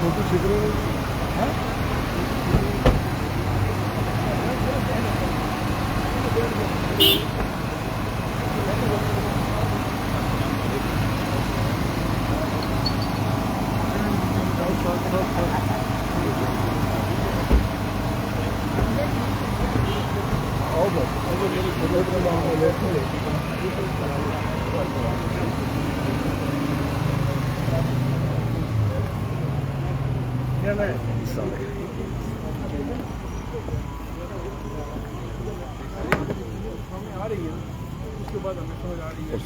Photo खींच रहे हैं आ रही है उसके बाद हमें समझ आ रही है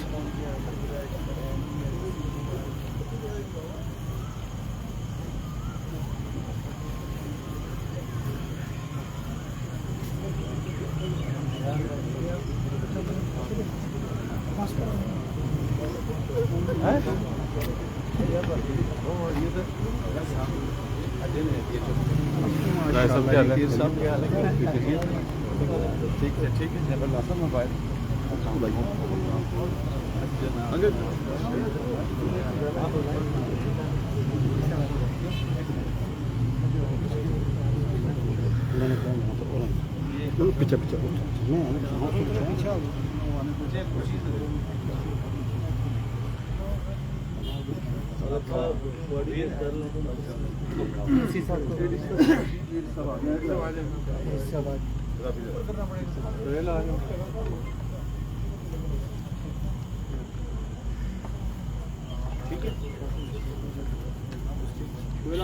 ठीक है मोबाइल पीछे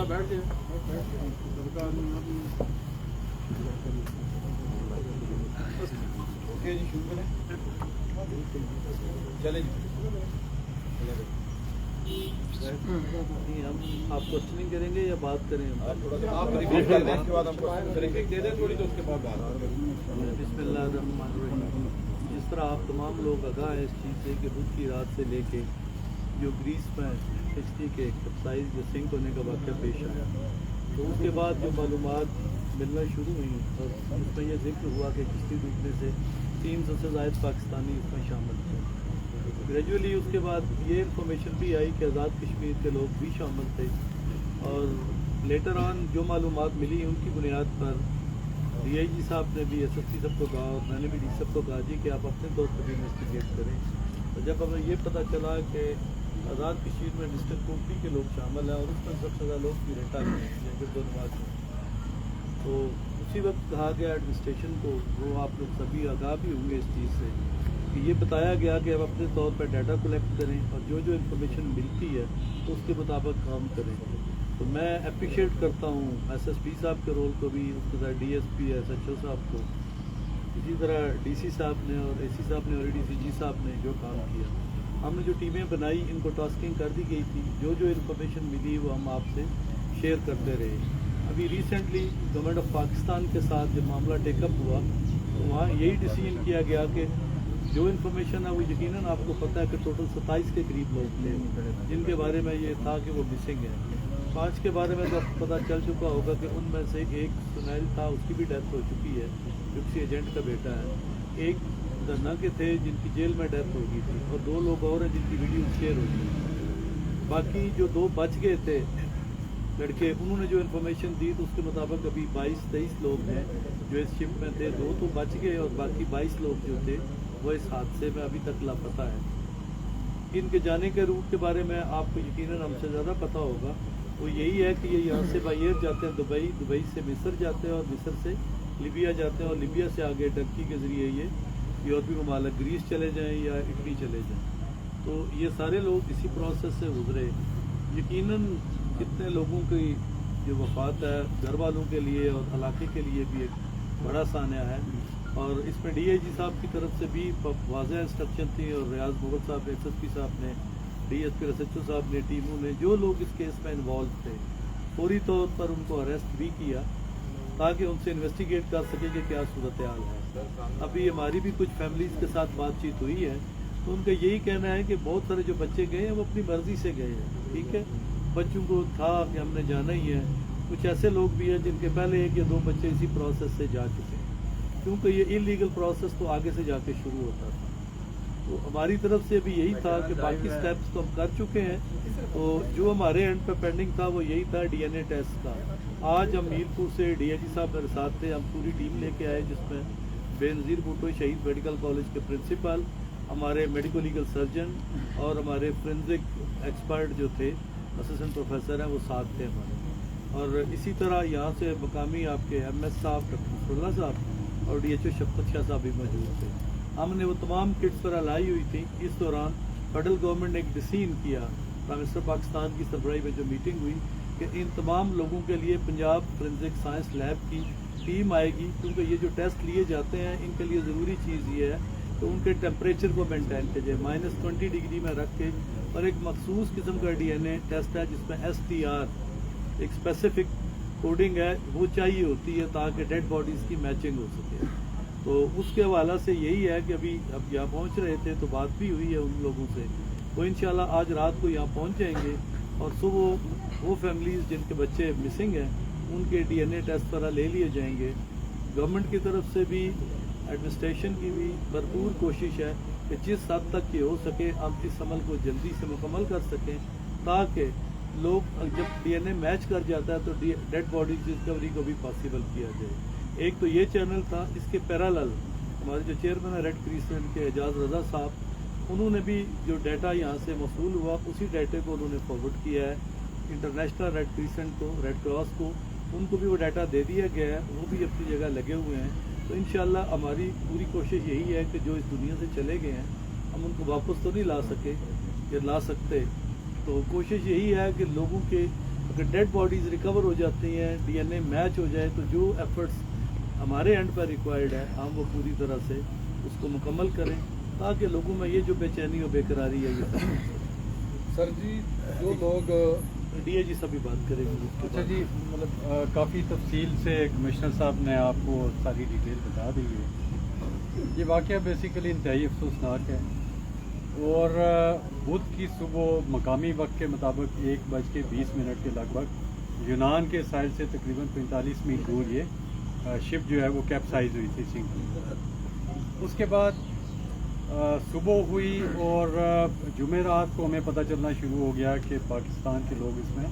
बैठ जाए चले हम आप क्वेश्चनिंग करेंगे या बात करें आप ब्रीफिंग कर दें उसके बाद हम ब्रीफिंग दे दें थोड़ी तो उसके बाद बात बिस्मिल्लाहिर्रहमानिर्रहीम। जिस तरह आप तमाम लोग आगाह हैं इस चीज़ से कि बुध की रात से लेके जो ग्रीस में किश्ती के कैप्साइज जो सिंक होने का वाक़या पेश आया तो उसके बाद जो मालूमात मिलना शुरू हुई और उसमें यह जिक्र हुआ कि किश्ती डूबने से 300 से ज़ायद पाकिस्तानी उसमें शामिल थे। ग्रेजुअली उसके बाद ये इन्फॉर्मेशन भी आई कि आज़ाद कश्मीर के लोग भी शामिल थे और लेटर ऑन जो मालूमात मिली उनकी बुनियाद पर DIG साहब ने भी SSP साहब को कहा और मैंने भी DC साहब को कहा जी कि आप अपने तौर पर भी इन्वेस्टिगेट करें। तो जब हमें ये पता चला कि आज़ाद कश्मीर में डिस्ट्रिक्ट कोर्टी के लोग शामिल हैं और उसमें सबसे ज़्यादा लोग भी रेटा गिरदोनवाज में तो उसी वक्त कहा गया एडमिनिस्ट्रेशन को वो आप लोग सभी आगाह भी होंगे इस चीज़ से कि ये बताया गया कि आप अपने तौर पर डाटा कलेक्ट करें और जो जो इन्फॉर्मेशन मिलती है तो उसके मुताबिक काम करें। तो मैं अप्रिशिएट करता हूँ SSP साहब के रोल को भी, उसके साथ DSP SHO साहब को, इसी तरह DC साहब ने और AC साहब ने और ADCG साहब ने जो काम किया। हमने जो टीमें बनाई इनको टास्किंग कर दी गई थी, जो जो इन्फॉर्मेशन मिली वो हम आपसे शेयर करते रहे। अभी रिसेंटली गवर्नमेंट ऑफ पाकिस्तान के साथ जब मामला टेकअप हुआ तो वहाँ यही डिसीजन किया गया कि जो इन्फॉर्मेशन है वो यकीनन आपको पता है कि टोटल 27 के करीब लोग थे जिनके बारे में ये था कि वो मिसिंग है। 5 के बारे में तो आपको पता चल चुका होगा कि उनमें से एक सुनैल था, उसकी भी डेथ हो चुकी है जो किसी एजेंट का बेटा है। एक धरना के थे जिनकी जेल में डेथ हो गई थी और 2 लोग और हैं जिनकी वीडियो शेयर हो गई। बाकी जो 2 बच गए थे लड़के, उन्होंने जो इन्फॉर्मेशन दी तो उसके मुताबिक अभी 22-23 लोग हैं जो इस शिप में थे। 2 तो बच गए और बाकी 22 लोग जो थे वो इस हादसे में अभी तक लापता है। इनके जाने के रूट के बारे में आपको यकीनन हमसे ज़्यादा पता होगा। वो यही है कि ये यहाँ से बाई एयर जाते हैं दुबई, दुबई से मिस्र जाते हैं और मिस्र से लीबिया जाते हैं और लीबिया से आगे टर्की के ज़रिए ये यूरोपीय ममालिक ग्रीस चले जाएँ या इटली चले जाएँ। तो ये सारे लोग इसी प्रोसेस से गुजरे। यकीनन कितने लोगों की जो वफ़ात है घर वालों के लिए और इलाके के लिए भी एक बड़ा सान्या है और इसमें DIG साहब की तरफ से भी वाज़ेह इंस्ट्रक्शन थी और रियाज मुगल साहब SSP साहब ने, DSP SHO साहब ने, टीमों ने जो लोग इस केस में इन्वॉल्व थे फौरी तौर पर उनको अरेस्ट भी किया ताकि उनसे इन्वेस्टिगेट कर सके कि क्या सूरत हाल है। अभी हमारी भी कुछ फैमिलीज़ के साथ बातचीत हुई है तो उनका यही कहना है कि बहुत सारे जो बच्चे गए हैं वो अपनी मर्ज़ी से गए हैं। ठीक है, बच्चों को था कि हमने जाना ही है। कुछ ऐसे लोग भी हैं जिनके पहले 1 या 2 बच्चे इसी प्रोसेस से जा चुके हैं क्योंकि ये इलीगल प्रोसेस तो आगे से जाके शुरू होता था। तो हमारी तरफ से भी यही था कि बाकी स्टेप्स तो हम कर चुके हैं, तो जो हमारे एंड पे पेंडिंग था वो यही था डीएनए टेस्ट का। आज हम मीरपुर से डीआईजी साहब मेरे साथ थे, हम पूरी टीम लेके आए जिसमें बेनज़ीर भुट्टो शहीद मेडिकल कॉलेज के प्रिंसिपल, हमारे मेडिको लीगल सर्जन और हमारे फोरेंसिक एक्सपर्ट जो थे असिस्टेंट प्रोफेसर हैं वो साथ थे हमारे। और इसी तरह यहाँ से मकामी आपके MS साहब, डॉक्टर नसरुल्लाह साहब और DHO शफकत शाह साहब भी मौजूद थे। हमने वो तमाम किट्स पर लाई हुई थी। इस दौरान फेडरल गवर्नमेंट ने एक डिसीजन किया, प्राइम मिनिस्टर पाकिस्तान की सरबराही में जो मीटिंग हुई, कि इन तमाम लोगों के लिए पंजाब फोरेंसिक साइंस लैब की टीम आएगी, क्योंकि ये जो टेस्ट लिए जाते हैं इनके लिए ज़रूरी चीज़ ये है कि उनके टेम्परेचर को मेंटेन किया जाए, -20 डिग्री में रख के। और एक मखसूस किस्म का DNA टेस्ट है जिसमें STR एक स्पेसिफिक कोडिंग है वो चाहिए होती है ताकि डेड बॉडीज़ की मैचिंग हो सके। तो उसके हवाला से यही है कि अभी अब यहाँ पहुँच रहे थे तो बात भी हुई है उन लोगों से, वो इंशाल्लाह आज रात को यहाँ पहुँच जाएंगे और सुबह वो फैमिलीज़ जिनके बच्चे मिसिंग हैं उनके DNA टेस्ट पर ले लिए जाएंगे। गवर्नमेंट की तरफ से भी, एडमिनिस्ट्रेशन की भी भरपूर कोशिश है कि जिस हद तक ये हो सके हम इस अमल को जल्दी से मुकम्मल कर सकें, ताकि लोग जब DNA मैच कर जाता है तो डेड बॉडी डिस्कवरी को भी पॉसिबल किया जाए। एक तो ये चैनल था, इसके पैरेलल हमारे जो चेयरमैन है रेड क्रिसेंट के एजाज रजा साहब, उन्होंने भी जो डाटा यहाँ से मौसूल हुआ उसी डाटे को उन्होंने फॉरवर्ड किया है इंटरनेशनल रेड क्रिसेंट को, रेड क्रॉस को, उनको भी वो डाटा दे दिया गया है, वो भी अपनी जगह लगे हुए हैं। तो इंशाल्लाह हमारी पूरी कोशिश यही है कि जो इस दुनिया से चले गए हैं हम उनको वापस तो नहीं ला सके या ला सकते, तो कोशिश यही है कि लोगों के अगर डेड बॉडीज़ रिकवर हो जाती हैं, DNA मैच हो जाए, तो जो एफर्ट्स हमारे एंड पर रिक्वायर्ड है हम वो पूरी तरह से उसको मुकम्मल करें, ताकि लोगों में ये जो बेचैनी और बेकरारी है ये खत्म हो। सर जी, जो लोग DIG से भी बात करेंगे। अच्छा जी, मतलब काफ़ी तफसील से कमिश्नर साहब ने आपको सारी डिटेल बता दी है। ये वाक़या बेसिकली इंतहाई अफसोसनाक है और बुध की सुबह मकामी वक्त के मुताबिक 1:20 के लगभग यूनान के साइड से तकरीबन 45 मील दूर ये शिप जो है वो कैप्साइज हुई थी सिंक। उसके बाद सुबह हुई और जुमेरात को हमें पता चलना शुरू हो गया कि पाकिस्तान के लोग इसमें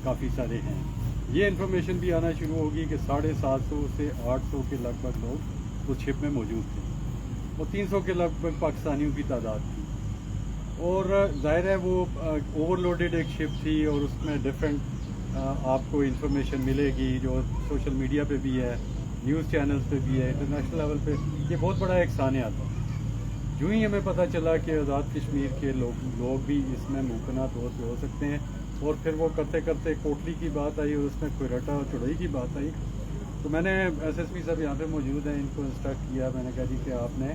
काफ़ी सारे हैं। ये इन्फॉर्मेशन भी आना शुरू होगी कि 750 से 800 के लगभग लोग उस शिप में मौजूद थे और 300 के लगभग पाकिस्तानियों की तादाद थी। और ज़ाहिर है वो ओवरलोडेड एक शिप थी और उसमें डिफरेंट आपको इंफॉर्मेशन मिलेगी जो सोशल मीडिया पे भी है, न्यूज़ चैनल्स पे भी है, इंटरनेशनल लेवल पे ये बहुत बड़ा एक सानिया था। जो ही हमें पता चला कि आज़ाद कश्मीर के लोग भी इसमें मुमकिन तौर पे हो सकते हैं और फिर वो करते करते कोटली की बात आई और उसमें कोयरटा और चुड़ई की बात आई, तो मैंने SSP साहब यहाँ पे मौजूद हैं, इनको इंस्ट्रक्ट किया। मैंने कहा जी कि आपने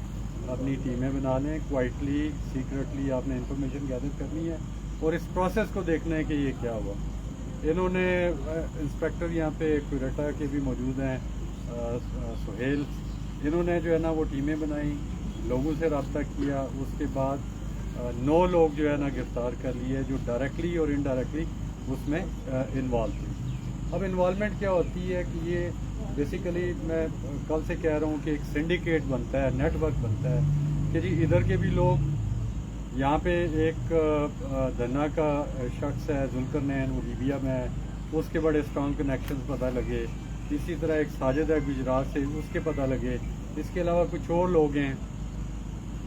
अपनी टीमें बना लें, क्वाइटली सीक्रेटली आपने इंफॉर्मेशन गैदर करनी है और इस प्रोसेस को देखना है कि ये क्या हुआ। इन्होंने इंस्पेक्टर यहाँ पे कोयरटा के भी मौजूद हैं, सुहेल, इन्होंने जो है ना वो टीमें बनाई, लोगों से रब्ता किया। उसके बाद 9 लोग जो है ना गिरफ्तार कर लिए जो डायरेक्टली और इनडायरेक्टली उसमें इन्वॉल्व थे। अब इन्वॉल्वमेंट क्या होती है कि ये बेसिकली मैं कल से कह रहा हूँ कि एक सिंडिकेट बनता है, नेटवर्क बनता है कि जी इधर के भी लोग, यहाँ पे एक धन्ना का शख्स है जुल्करनैन, वो लीबिया में है, उसके बड़े स्ट्रॉन्ग कनेक्शंस पता लगे। इसी तरह एक साजिद है गुजरात से, उसके पता लगे। इसके अलावा कुछ और लोग हैं,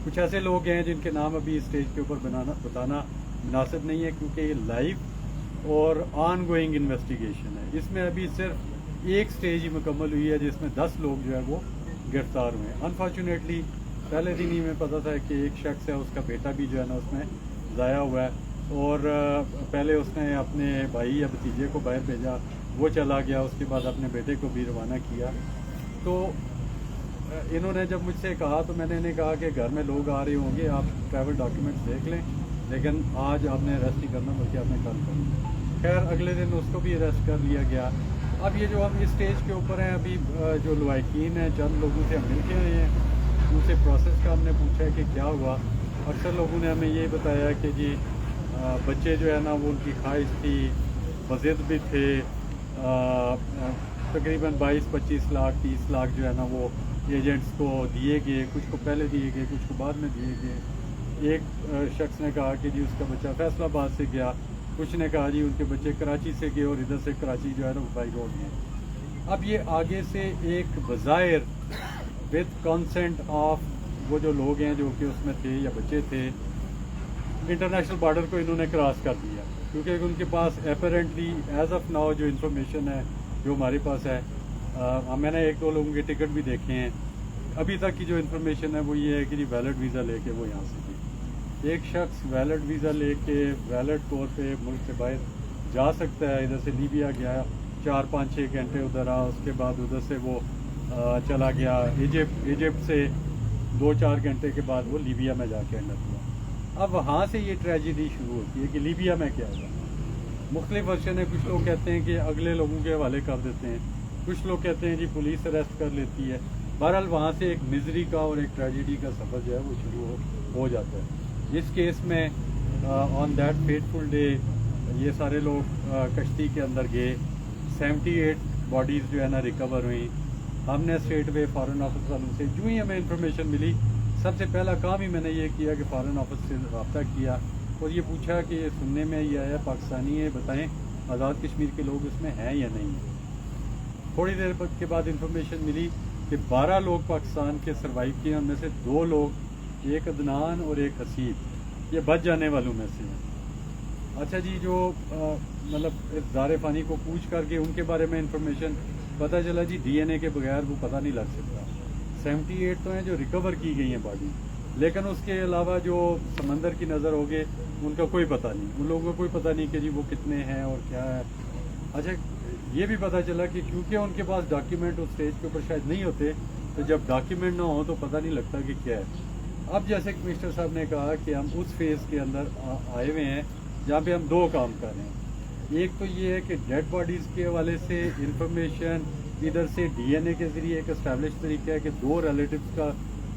कुछ ऐसे लोग हैं जिनके नाम अभी स्टेज के ऊपर बताना मुनासिब नहीं है क्योंकि ये लाइव और ऑन गोइंग इन्वेस्टिगेशन है। इसमें अभी सिर्फ एक स्टेज ही मुकम्मल हुई है जिसमें 10 लोग जो है वो गिरफ्तार हुए हैं। अनफॉर्चुनेटली पहले दिन ही में पता था कि एक शख्स है, उसका बेटा भी जो है ना उसमें ज़ाया हुआ है और पहले उसने अपने भाई या भतीजे को बाहर भेजा, वो चला गया, उसके बाद अपने बेटे को भी रवाना किया। तो इन्होंने जब मुझसे कहा तो मैंने इन्हें कहा कि घर में लोग आ रहे होंगे, आप ट्रैवल डॉक्यूमेंट्स देख लें, लेकिन आज आपने अरेस्ट नहीं करना बल्कि आपने कल करना। खैर अगले दिन उसको भी अरेस्ट कर लिया गया। अब ये जो हम इस स्टेज के ऊपर हैं, अभी जो लवाकिन हैं, चंद लोगों से हम मिल के आए हैं, उनसे प्रोसेस का हमने पूछा है कि क्या हुआ। अक्सर लोगों ने हमें ये बताया कि जी बच्चे जो है ना वो उनकी ख्वाहिश थी, बज़िद भी थे, तकरीबन 22-25 लाख 30 लाख जो है ना वो एजेंट्स को दिए गए, कुछ को पहले दिए गए, कुछ को बाद में दिए गए। ایک شخص نے کہا کہ جی اس کا بچہ فیصل آباد سے گیا، کچھ نے کہا جی ان کے بچے کراچی سے گئے اور ادھر سے کراچی جو ہے نا وہ بائی روڈ گئے. اب یہ آگے سے ایک بظاہر وتھ کنسنٹ آف وہ جو لوگ ہیں جو کہ اس میں تھے یا بچے تھے، انٹرنیشنل بارڈر کو انہوں نے کراس کر دیا، کیونکہ ان کے پاس اپیرنٹلی ایز آف ناؤ جو انفارمیشن ہے جو ہمارے پاس ہے، میں نے ایک دو لوگوں کے ٹکٹ بھی دیکھے ہیں، ابھی تک کی جو انفارمیشن ہے وہ یہ ہے کہ جی ویلڈ ویزا لے کے وہ یہاں سے گئے. ایک شخص ویلڈ ویزا لے کے ویلڈ طور پہ ملک سے باہر جا سکتا ہے. ادھر سے لیبیا گیا، 4-5-6 گھنٹے ادھر رہا، اس کے بعد ادھر سے وہ چلا گیا ایجپٹ سے 2-4 گھنٹے کے بعد وہ لیبیا میں جا کے انڈر ہوا. اب وہاں سے یہ ٹریجڈی شروع ہوتی ہے کہ لیبیا میں کیا ہوا. مختلف ورژن ہے، کچھ لوگ کہتے ہیں کہ اگلے لوگوں کے حوالے کر دیتے ہیں، کچھ لوگ کہتے ہیں جی پولیس اریسٹ کر لیتی ہے. بہرحال وہاں سے ایک مزری کا اور ایک ٹریجڈی کا سفر جو ہے وہ شروع ہو جاتا ہے. اس کیس میں آن دیٹ فیٹفل ڈے یہ سارے لوگ کشتی کے اندر گئے. 78 باڈیز جو ہے نا ریکور ہوئیں. ہم نے اسٹیٹ وے فارن آفس والوں سے جو ہی ہمیں انفارمیشن ملی، سب سے پہلا کام ہی میں نے یہ کیا کہ فارن آفس سے رابطہ کیا اور یہ پوچھا کہ سننے میں یہ آیا پاکستانی ہے، بتائیں آزاد کشمیر کے لوگ اس میں ہیں یا نہیں ہیں. تھوڑی دیر کے بعد انفارمیشن ملی کہ 12 لوگ پاکستان کے سروائیو کیے، ان میں سے 2 لوگ، ایک عدنان اور ایک حسیب، یہ بچ جانے والوں میں سے ہیں. اچھا جی، جو مطلب دار فانی کو پوچھ کر کے ان کے بارے میں انفارمیشن پتہ چلا جی ڈی این اے کے بغیر وہ پتہ نہیں لگ سکتا. 78 تو ہیں جو ریکور کی گئی ہیں باڈی، لیکن اس کے علاوہ جو سمندر کی نظر ہو گئے ان کا کوئی پتہ نہیں، ان لوگوں کو کوئی پتہ نہیں کہ جی وہ کتنے ہیں اور کیا ہے. اچھا یہ بھی پتہ چلا کہ کیونکہ ان کے پاس ڈاکیومنٹ اس اسٹیج کے اوپر شاید نہیں ہوتے، تو جب ڈاکیومنٹ نہ ہو تو پتہ نہیں لگتا کہ کیا ہے. اب جیسے کمشنر صاحب نے کہا کہ ہم اس فیز کے اندر آئے ہوئے ہیں جہاں پہ ہم 2 کام کر رہے ہیں. ایک تو یہ ہے کہ ڈیڈ باڈیز کے حوالے سے انفارمیشن ادھر سے ڈی این اے کے ذریعے ایک اسٹیبلش طریقہ ہے کہ 2 ریلیٹیوز کا،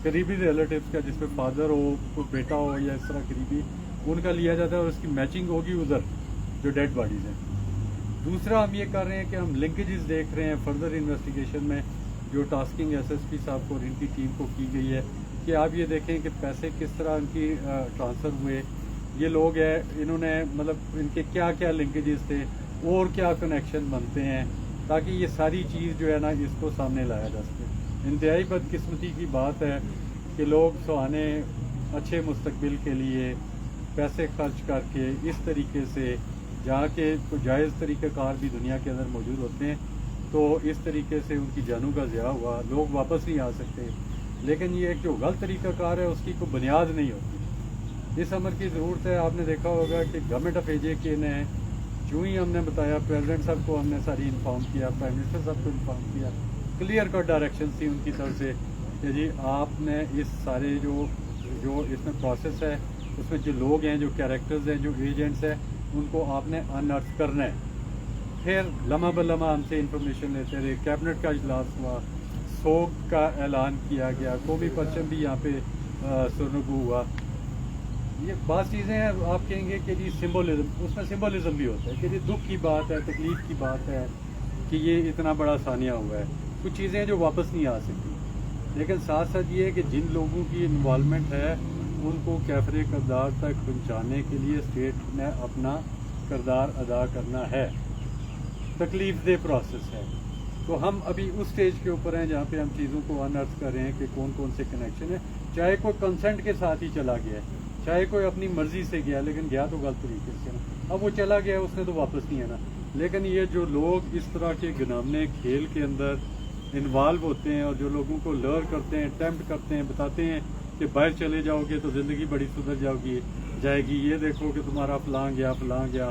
قریبی ریلیٹیوز کا، جس میں فادر ہو، کوئی بیٹا ہو یا اس طرح قریبی، ان کا لیا جاتا ہے اور اس کی میچنگ ہوگی ادھر جو ڈیڈ باڈیز ہیں. دوسرا ہم یہ کر رہے ہیں کہ ہم لنکیجز دیکھ رہے ہیں فردر انویسٹیگیشن میں، جو ٹاسکنگ ایس ایس پی صاحب کو اور ان کی ٹیم کو کی گئی ہے، کہ آپ یہ دیکھیں کہ پیسے کس طرح ان کی ٹرانسفر ہوئے. یہ لوگ ہیں، انہوں نے مطلب ان کے کیا کیا لنکیجز تھے اور کیا کنیکشن بنتے ہیں، تاکہ یہ ساری چیز جو ہے نا اس کو سامنے لایا جا سکے. انتہائی بدقسمتی کی بات ہے کہ لوگ سہانے اچھے مستقبل کے لیے پیسے خرچ کر کے اس طریقے سے، جہاں کے جائز طریقہ کار بھی دنیا کے اندر موجود ہوتے ہیں، تو اس طریقے سے ان کی جانوں کا ضیاع ہوا. لوگ واپس نہیں آ سکتے، لیکن یہ ایک جو غلط طریقہ کار ہے اس کی کوئی بنیاد نہیں ہوتی. اس عمل کی ضرورت ہے. آپ نے دیکھا ہوگا کہ گورنمنٹ آف ایجے کے نے جو ہی ہم نے بتایا، پریزیڈنٹ صاحب کو ہم نے ساری انفارم کیا، پرائم منسٹر صاحب کو انفارم کیا، کلیئر کٹ ڈائریکشن تھی ان کی طرف سے کہ جی آپ نے اس سارے جو اس میں پروسیس ہے اس میں جو لوگ ہیں، جو کیریکٹرز ہیں، جو ایجنٹس ہیں، ان کو آپ نے ان ارتھ کرنا ہے. پھر لمحہ بلمحہ ہم سے انفارمیشن لیتے رہے. کیبنٹ کا اجلاس ہوا، سوگ کا اعلان کیا گیا، قومی پرچم بھی یہاں پہ سرنگو ہوا. یہ بعض چیزیں ہیں آپ کہیں گے کہ جی سمبولزم، اس میں سمبولزم بھی ہوتا ہے کہ جی دکھ کی بات ہے، تکلیف کی بات ہے کہ یہ اتنا بڑا ثانیہ ہوا ہے. کچھ چیزیں ہیں جو واپس نہیں آ سکتی، لیکن ساتھ ساتھ یہ ہے کہ جن لوگوں کی انوالومنٹ ہے ان کو کیفر کردار تک پہنچانے کے لیے اسٹیٹ نے اپنا کردار ادا کرنا ہے. تکلیف دہ پروسیس ہے. تو ہم ابھی اس سٹیج کے اوپر ہیں جہاں پہ ہم چیزوں کو انرتھ کر رہے ہیں کہ کون کون سے کنیکشن ہیں. چاہے کوئی کنسنٹ کے ساتھ ہی چلا گیا ہے، چاہے کوئی اپنی مرضی سے گیا، لیکن گیا تو غلط طریقے سے نا. اب وہ چلا گیا، اس نے تو واپس نہیں آنا. لیکن یہ جو لوگ اس طرح کے گنامنے کھیل کے اندر انوالو ہوتے ہیں اور جو لوگوں کو لر کرتے ہیں، ٹیمپٹ کرتے ہیں، بتاتے ہیں کہ باہر چلے جاؤ گے تو زندگی بڑی سدھر جائے گی، یہ دیکھو کہ تمہارا فلاں گیا.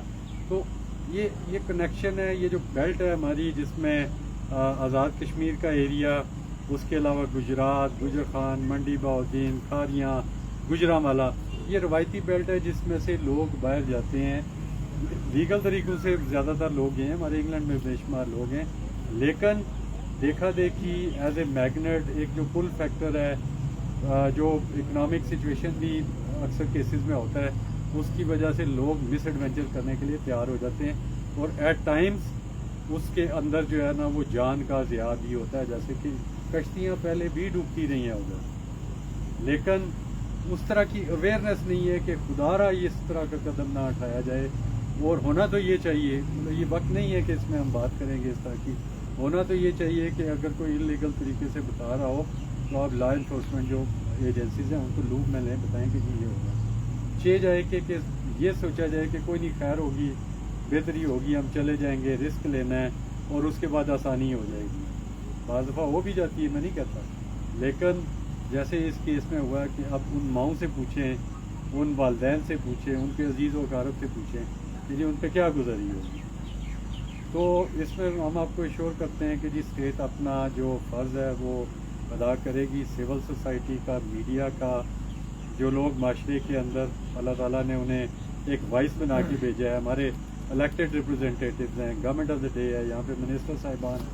تو یہ کنیکشن ہے، یہ جو بیلٹ ہے ہماری، جس میں آزاد کشمیر کا ایریا، اس کے علاوہ گجرات، گجر خان، منڈی بہاؤدین، کھاریاں، گجرانوالہ، یہ روایتی بیلٹ ہے جس میں سے لوگ باہر جاتے ہیں. لیگل طریقوں سے زیادہ تر لوگ ہیں، ہمارے انگلینڈ میں بے شمار لوگ ہیں، لیکن دیکھا دیکھی ایز اے میگنیٹ، ایک جو پل فیکٹر ہے، جو اکنامک سچویشن بھی اکثر کیسز میں ہوتا ہے، اس کی وجہ سے لوگ مس ایڈونچر کرنے کے لیے تیار ہو جاتے ہیں. اور ایٹ ٹائمز اس کے اندر جو ہے نا وہ جان کا ضیاع بھی ہوتا ہے. جیسے کہ کشتیاں پہلے بھی ڈوبتی رہی ہیں ادھر، لیکن उस तरह की अवेयरनेस नहीं है कि खुदारा इस तरह का कदम ना उठाया जाए। और होना तो ये चाहिए, मतलब ये वक्त नहीं है कि इसमें हम बात करेंगे इस तरह की। होना तो ये चाहिए कि अगर कोई इलीगल तरीके से बता रहा हो तो आप लॉ इन्फोर्समेंट जो एजेंसीज हैं उनको लूप में लें, बताएं कि ये होगा। चाहिए जाए कि ये सोचा जाए कि कोई नहीं, खैर होगी, बेहतरी होगी, हम चले जाएंगे, रिस्क लेना है और उसके बाद आसानी हो जाएगी। बाज़ दफ़ा हो भी जाती है, मैं नहीं कहता, लेकिन जैसे इस केस में हुआ कि अब उन माओं से पूछें, उन वालदैन से पूछें, उनके अजीज़ व अकारब से पूछें कि जी उन पर क्या गुजरी होगी। तो इसमें हम आपको इश्योर करते हैं कि जी स्टेट अपना जो फ़र्ज़ है वो अदा करेगी। सिविल सोसाइटी का, मीडिया का, जो लोग माशरे के अंदर अल्लाह ताला ने उन्हें एक वॉइस बना के भेजा है, हमारे इलेक्टेड रिप्रेजेंटेटिव्स हैं, गवर्नमेंट ऑफ द डे है, यहाँ पे मिनिस्टर साहिबान,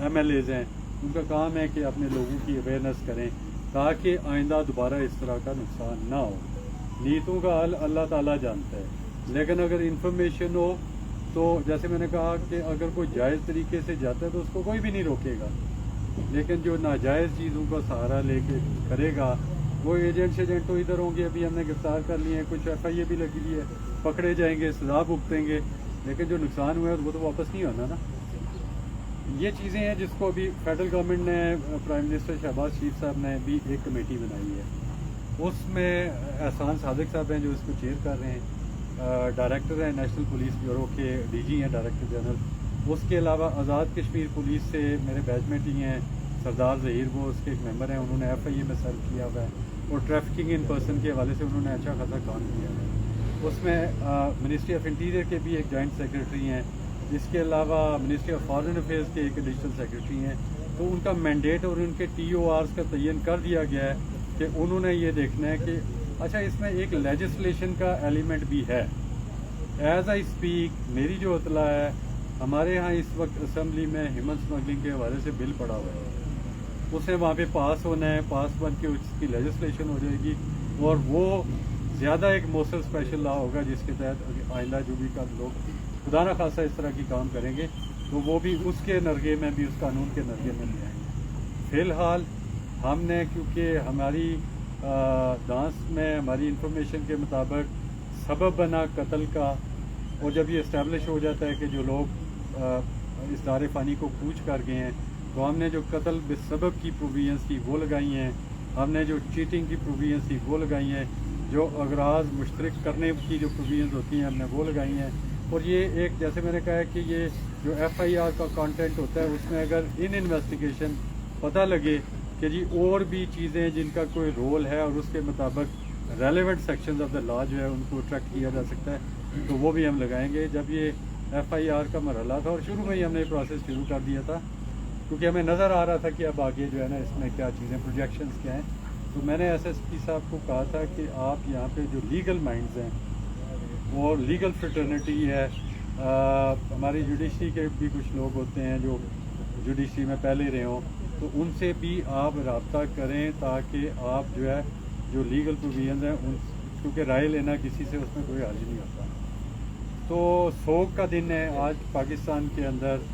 MLAs हैं, उनका काम है कि अपने लोगों की अवेयरनेस करें ताकि आइंदा दोबारा इस तरह का नुकसान ना हो। नीतों का हल अल्लाह ताला जानता है, लेकिन अगर इंफॉर्मेशन हो तो जैसे मैंने कहा कि अगर कोई जायज़ तरीके से जाता है तो उसको कोई भी नहीं रोकेगा, लेकिन जो नाजायज़ चीज़ों का सहारा लेके करेगा वो एजेंट तो इधर होंगे। अभी हमने गिरफ्तार कर लिए हैं, कुछ FIA भी लगी हुई है, पकड़े जाएंगे, सजा भुगतेंगे, लेकिन जो नुकसान हुआ है वो तो वापस नहीं होना ना। ये चीज़ें हैं जिसको अभी फेडरल गवर्नमेंट ने, प्राइम मिनिस्टर शहबाज शरीफ साहब ने भी एक कमेटी बनाई है, उसमें एहसान सादिक साहब हैं जो इसको चेयर कर रहे हैं, डायरेक्टर हैं नेशनल पुलिस ब्यूरो के, DG हैं डायरेक्टर जनरल। उसके अलावा आज़ाद कश्मीर पुलिस से मेरे बैचमेट ही हैं सरदार ज़हीर, वो उसके एक मेंबर हैं, उन्होंने FIA में सर्व किया हुआ है और ट्रैफिकिंग इन पर्सन के हवाले से उन्होंने अच्छा खासा काम किया है। उसमें मिनिस्ट्री ऑफ इंटीरियर के भी एक जॉइंट सेक्रेटरी हैं, इसके अलावा मिनिस्ट्री ऑफ फॉरेन अफेयर्स के एक एडिशनल सेक्रेटरी हैं। तो उनका मैंडेट और उनके TORs का तयन कर दिया गया है कि उन्होंने ये देखना है कि अच्छा इसमें एक लेजिस्लेशन का एलिमेंट भी है। एज आई स्पीक मेरी जो इतला है, हमारे यहाँ इस वक्त असम्बली में ह्यूमन स्मगलिंग के हवाले से बिल पड़ा हुआ है, उसे वहाँ पे पास होना है, पास बन के उसकी लेजिस्लेशन हो जाएगी और वो ज़्यादा एक मौसर स्पेशल लॉ होगा जिसके तहत आइंदा जो भी का लोग खुदा न खासा इस तरह की काम करेंगे तो वो भी उसके नरगे में भी, उस कानून के नरगे में भी आएंगे। फ़िलहाल हमने, क्योंकि हमारी डांस में हमारी इंफॉर्मेशन के मुताबिक सबब बना कत्ल का, और जब ये इस्टेब्लिश हो जाता है कि जो लोग इस दारे फ़ानी को कूच कर गए हैं, तो हमने जो कत्ल बेसबब की प्रोविजंस थी वो लगाई हैं, हमने जो चीटिंग की प्रोविजंस थी वो लगाई हैं, जो अगराज मुश्तरक करने की जो प्रोविजंस होती हैं हमने वो लगाई हैं। और ये एक, जैसे मैंने कहा है कि ये जो FIR का कंटेंट होता है उसमें अगर इन इन्वेस्टिगेशन पता लगे कि जी और भी चीज़ें जिनका कोई रोल है और उसके मुताबिक relevant sections of the law जो है उनको ट्रैक किया जा सकता है तो वो भी हम लगाएंगे। जब ये FIR का मरहला था और शुरू में ही हमने ये प्रोसेस शुरू कर दिया था, क्योंकि हमें नज़र आ रहा था कि अब आगे जो है ना इसमें क्या चीज़ें, प्रोजेक्शंस क्या हैं, तो मैंने SSP साहब को कहा था कि आप यहाँ पे जो लीगल माइंड्स हैं और लीगल फ्रेटर्निटी है, हमारी जुडिशरी के भी कुछ लोग होते हैं जो जुडिशरी में पहले रहे हों, तो उनसे भी आप रब्ता करें ताकि आप जो है जो लीगल प्रोविजन हैं उन, क्योंकि राय लेना किसी से उसमें कोई हर्ज नहीं होता। तो सोग का दिन है आज पाकिस्तान के अंदर,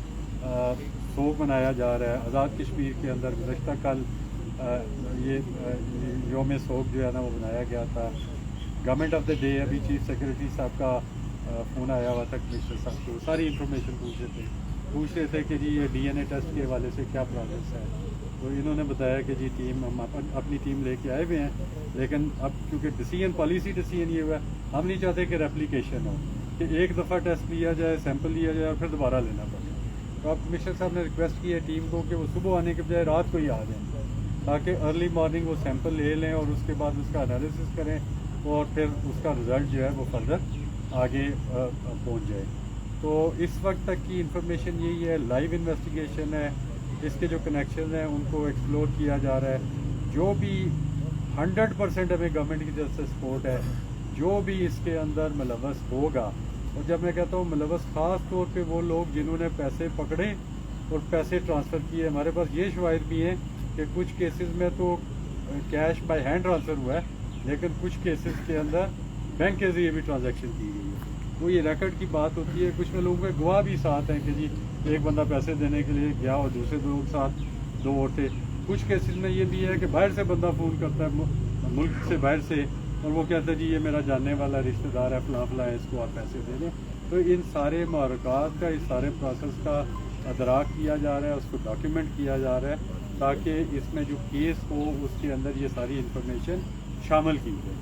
सोग मनाया जा रहा है। आज़ाद कश्मीर के अंदर गुज़श्ता कल ये योम सोग जो है ना वो मनाया गया था। गवर्नमेंट ऑफ द डे, अभी चीफ सेक्रेटरी साहब का फ़ोन आया हुआ था कमिश्नर साहब को, सारी इंफॉर्मेशन पूछ रहे थे कि जी ये DNA टेस्ट के हवाले से क्या प्रोग्रेस है। तो इन्होंने बताया कि जी टीम, हम अपनी टीम लेके आए हुए हैं, लेकिन अब क्योंकि डिसीजन, पॉलिसी डिसीजन ये हुआ है, हम नहीं चाहते कि रेप्लिकेशन हो, कि एक दफ़ा टेस्ट लिया जाए, सैंपल लिया जाए और फिर दोबारा लेना पड़े। तो अब कमिश्नर साहब ने रिक्वेस्ट की है टीम को कि वो सुबह आने के बजाय रात को ही आ जाएँ, ताकि अर्ली मॉर्निंग वो सैंपल ले लें और उसके बाद उसका एनालिसिस करें और फिर उसका रिज़ल्ट जो है वो फर्दर आगे पहुंच जाए। तो इस वक्त तक की इंफॉर्मेशन यही है, लाइव इन्वेस्टिगेशन है, इसके जो कनेक्शन हैं उनको एक्सप्लोर किया जा रहा है। जो भी 100% हमें गवर्नमेंट की तरफ से सपोर्ट है, जो भी इसके अंदर मुलव्वस होगा, और जब मैं कहता हूँ मुलव्वस ख़ास तौर पे वो लोग जिन्होंने पैसे पकड़े और पैसे ट्रांसफ़र किए। हमारे पास ये शवाहिद भी हैं कि कुछ केसेस में तो कैश बाय हैंड ट्रांसफ़र हुआ है, लेकिन कुछ केसेस के अंदर बैंक के ज़रिए भी ट्रांजैक्शन की गई है। तो ये रिकॉर्ड की बात होती है। कुछ में लोगों के गवाह भी साथ हैं कि जी एक बंदा पैसे देने के लिए गया और दूसरे लोग साथ दो और थे। कुछ केसेस में ये भी है कि बाहर से बंदा फ़ोन करता है, मुल्क से बाहर से, और वो कहता है जी ये मेरा जानने वाला रिश्तेदार है, फलां फलां है, इसको आप पैसे दे दें। तो इन सारे महरक़ात का, इस सारे प्रोसेस का अदराक किया जा रहा है, उसको डॉक्यूमेंट किया जा रहा है, ताकि इसमें जो केस हो उसके अंदर ये सारी इंफॉर्मेशन शामिल की जाए।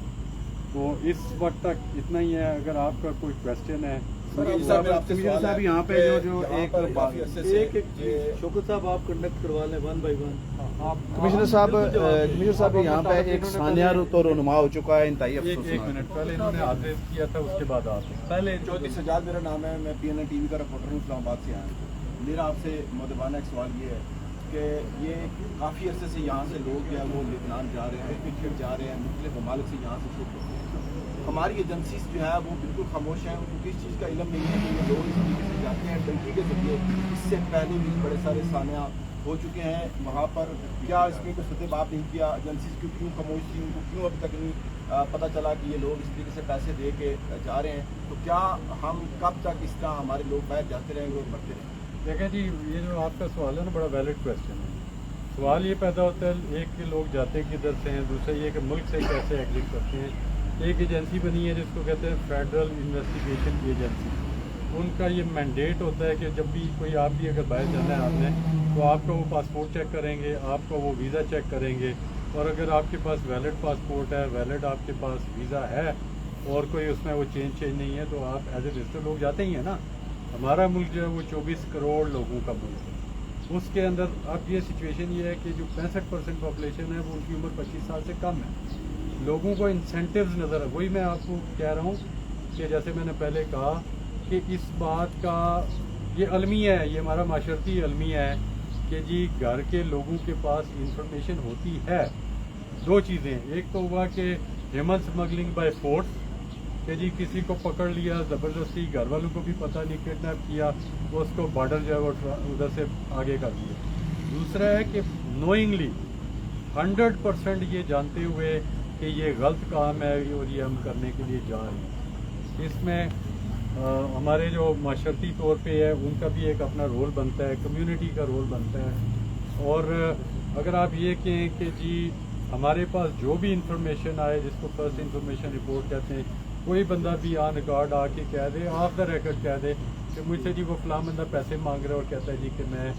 तो इस वक्त तक इतना ही है। अगर आपका कोई क्वेश्चन है साहब यहाँ पे जो एक शौकत साहब आप कंडक्ट करवा लें वन बाई वन। कमिश्नर साहब यहाँ पे एक सानिया तो रुनुमा हो चुका है, इंतहाई एक मिनट पहले इन्होंने आदेश किया था, उसके बाद आप पहले चौधरी सजाद मेरा नाम है, मैं PNN TV का रिपोर्टर हूँ, इस्लामाबाद से आया। मेरा आपसे मुदबाना एक सवाल ये है कि ये काफ़ी अरसे से यहाँ से लोग जो है वो लेबनान जा रहे हैं, फिर जा रहे हैं, मुख्तलिफ ममालिक से यहाँ से शिफ्ट होते हैं। हमारी एजेंसीज जो है वो बिल्कुल खामोश हैं, उनको किस चीज़ का इल्म नहीं है कि ये लोग इस तरीके से जाते हैं टर्की के जरिए। इससे पहले भी बड़े सारे सानिया हो चुके हैं वहाँ पर। क्या इसमें कोई सतबाब नहीं किया एजेंसीज की, क्यों खामोश थी, उनको क्यों अभी तक नहीं पता चला कि ये लोग इस तरीके से पैसे दे के जा रहे हैं? तो क्या हम कब तक इस तरह हमारे लोग बाहर जाते रहेंगे और बढ़ते रहेंगे? देखें जी, ये जो आपका सवाल है ना, बड़ा वैलिड क्वेश्चन है। सवाल ये पैदा होता है, एक के लोग जाते किधर से हैं, दूसरा ये कि मुल्क से कैसे एग्जिट करते हैं। एक एजेंसी बनी है जिसको कहते हैं फेडरल इन्वेस्टिगेशन एजेंसी। उनका ये मैंडेट होता है कि जब भी कोई, आप भी अगर बाहर जाना है आपने, तो आपका वो पासपोर्ट चेक करेंगे, आपका वो वीज़ा चेक करेंगे, और अगर आपके पास वैलिड पासपोर्ट है, वैलिड आपके पास वीज़ा है और कोई उसमें वो चेंज नहीं है, तो आप एज ए विजिटर लोग जाते ही हैं ना। हमारा मुल्क जो है वो 24 करोड़ लोगों का मुल्क है। उसके अंदर अब ये सिचुएशन ये है कि जो 65% पॉपुलेशन है वो उनकी उम्र 25 साल से कम है। लोगों को इंसेंटिव्स नज़र है। वही मैं आपको कह रहा हूँ कि जैसे मैंने पहले कहा कि इस बात का ये अलमिया है, ये हमारा माशरती अलमिया है कि जी घर के लोगों के पास इंफॉर्मेशन होती है। दो चीज़ें, एक तो हुआ कि ह्यूमन स्मगलिंग बाय फोर्स, कि जी किसी को पकड़ लिया ज़बरदस्ती, घर वालों को भी पता नहीं, किडनैप किया, वो उसको बॉर्डर जो है वो उधर से आगे कर दिया। दूसरा है कि नोइंगली 100% ये जानते हुए कि ये गलत काम है और ये हम करने के लिए जा रहे हैं। इसमें हमारे जो माशरती तौर पे है उनका भी एक अपना रोल बनता है, कम्युनिटी का रोल बनता है। और अगर आप ये कहें कि जी हमारे पास जो भी इंफॉर्मेशन आए, जिसको फर्स्ट इंफॉर्मेशन रिपोर्ट कहते हैं, कोई बंदा भी ऑन रिकॉर्ड आके कह दे, ऑफ द रिकॉर्ड कह दे कि मुझसे जी वो फलां बंदा पैसे मांग रहा है और कहता है जी कि मैं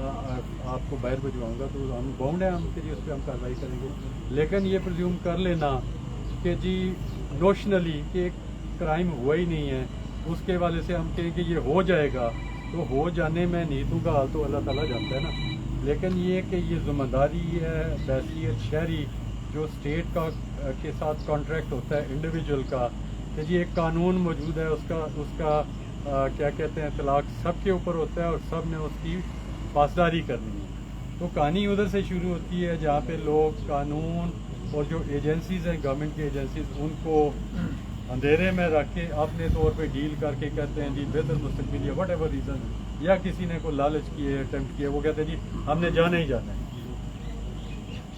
आपको बाहर भिजवाऊंगा, तो हम बाउंड है हम कि जी उस पर हम कार्रवाई करेंगे। लेकिन ये प्रिज्यूम कर लेना कि जी नोशनली कि एक क्राइम हुआ ही नहीं है, उसके वाले से हम कहें कि ये हो जाएगा, तो हो जाने में नीतों का हाल तो अल्लाह ताला जानता है ना। लेकिन ये कि ये जिम्मेदारी है बैसियत शहरी जो स्टेट का के साथ कॉन्ट्रैक्ट होता है इंडिविजुअल का, कि जी एक कानून मौजूद है, उसका क्या कहते हैं तलाक सब के ऊपर होता है और सब ने उसकी पासदारी करनी है। तो कहानी उधर से शुरू होती है जहाँ पे लोग कानून और जो एजेंसीज हैं, गवर्नमेंट की एजेंसीज, उनको अंधेरे में रख के अपने तौर पे डील करके कहते हैं जी बेहतर मुस्तकबिल या वट एवर रीज़न, या किसी ने को लालच किए, अटेम्प्ट किए, वो कहते हैं जी हमने जाना ही जाना है।